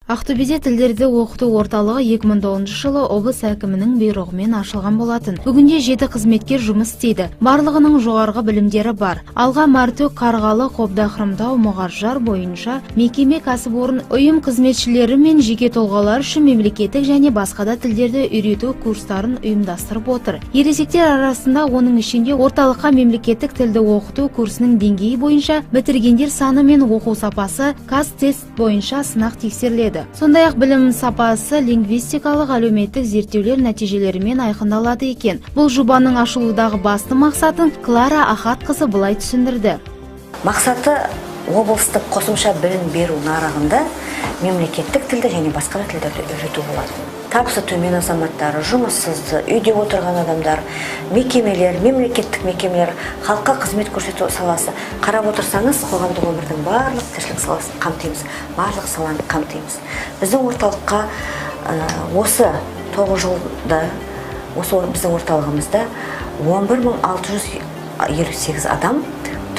Ақтөбеде тілдерді оқыту орталығы 2010 жылы облыс әкімінің бұйрығымен ашылған болатын. Бүгінде 7 қызметкер жұмыс істейді. Барлығының жоғарғы білімдері бар. Алға Мартөк, Қарғалы, Қобда, Хрымтау, Мұғажар бойынша мекеме, кәсіпорын, ұйым қызметшілері мен жеке тұлғалар үшін мемлекеттік және басқа да тілдерді үйрету курстарын ұйымдастырып отыр. Ересектер арасында оның ішінде орталыққа мемлекеттік тілді оқыту курсының деңгейі бойынша бітіргендер саны мен оқу сапасы қазтест бойынша сынақ тексеріледі. Сондай-ақ білім сапасы лингвистикалық әлеуметтік зерттеулер нәтижелерімен айқындалады екен. Бұл жобаның ашылудағы басты мақсатын Клара Ахатқызы былай түсіндірді. Мақсаты облыстық қосымша білім беру нарығында мемлекеттік тілді және басқа да тілдерді үйрету болады. Табысы төмен азаматтар, жұмыссыз, үйде отырған адамдар, мекемелер, мемлекеттік мекемелер, халыққа қызмет көрсету саласы. Қарап отырсаңыз, қоғамдық өмірдің барлық тіршілік саласын қамтимыз, барлық саланы қамтимыз. Біздің орталыққа осы 9 жылда, осы біздің орталығымызда 11.658 адам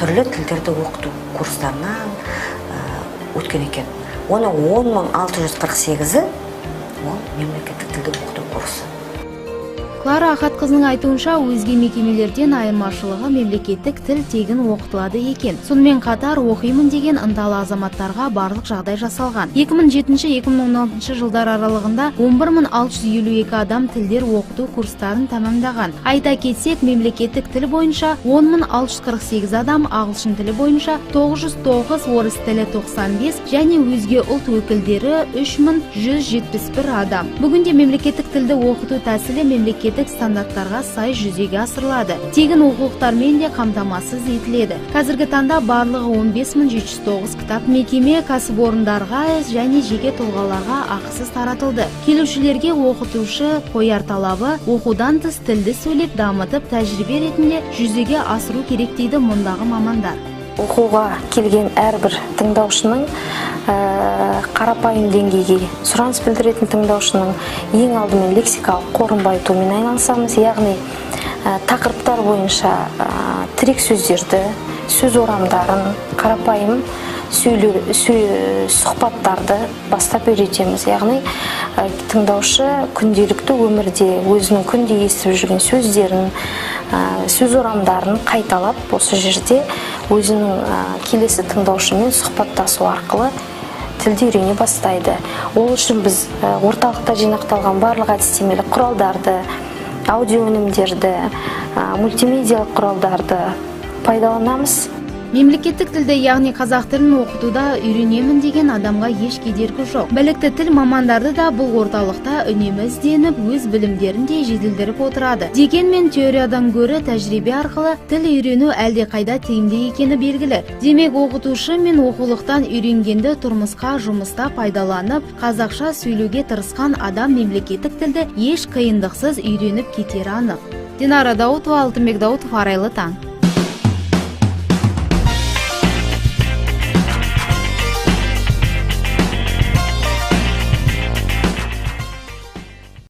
түрлі тілдерді оқыту курстарынан өткен екен. Оның 10.648-і ол мемлекеттік тілді оқыту курсы. Клара Ахатқызының айтуынша, өзге мекемелерден айырмашылығы мемлекеттік тіл тегін оқытылады екен. Сонымен қатар оқимын деген ынталы азаматтарға барлық жағдай жасалған. 2007-2016 жылдар аралығында 11.652 адам тілдер оқыту курстарын тәмамдаған. Айта кетсек, мемлекеттік тіл бойынша 10.648 адам, ағылшын тілі бойынша 909, орыс тілі 95 және өзге ұлт өкілдері 3171 адам. Бүгінде мемлекеттік тілді оқыту тәсілі мемлекеттік стандарттарға сай жүзеге асырылады. Тегін оқулықтармен де қамтамасыз етіледі. Қазіргі таңда барлығы 15709 кітап мекеме, кәсіпорындарға және жеке тұлғаларға ақысыз таратылды. Келушілерге оқытушы қояр талабы оқудан тыс тілді сөйлеп дамытып тәжірибе ретінде жүзеге асыру керек дейді мұндағы мамандар. Оқуға келген әрбір тыңдаушының қарапайым деңгейге сұраныс білдіретін тыңдаушының ең алдымен лексикалық қорын байытумен айналысамыз, яғни тақырыптар бойынша тірек сөздерді, сөз орамдарын, қарапайым сұхбаттарды бастап үйретеміз. Яғни тыңдаушы күнделікті өмірде өзінің күнде естіп жүрген сөздерін, сөз орамдарын қайталап, осы жерде өзінің келесі тыңдаушымен сұхбаттасу арқылы тілді үйрене бастайды. Ол үшін біз орталықта жинақталған барлық әдістемелік құралдарды, аудио өнімдерді, мультимедиялық құралдарды пайдаланамыз. Мемлекеттік тілді, яғни қазақ тілін оқытуда үйренемін деген адамға еш кедергі жоқ. Білікті тіл мамандарды да бұл орталықта үнемі ізденіп, өз білімдерін де жетілдіріп отырады. Дегенмен теориядан гөрі тәжірибе арқылы тіл үйрену әлде қайда тиімді екені белгілі. Демек, оқытушы мен оқулықтан үйренгенді тұрмысқа, жұмыста пайдаланып, қазақша сөйлеуге тырысқан адам мемлекеттік тілді еш қиындықсыз үйреніп кетері анық. Динара Даутова, Алтынбек Даутов, Арайлы таң.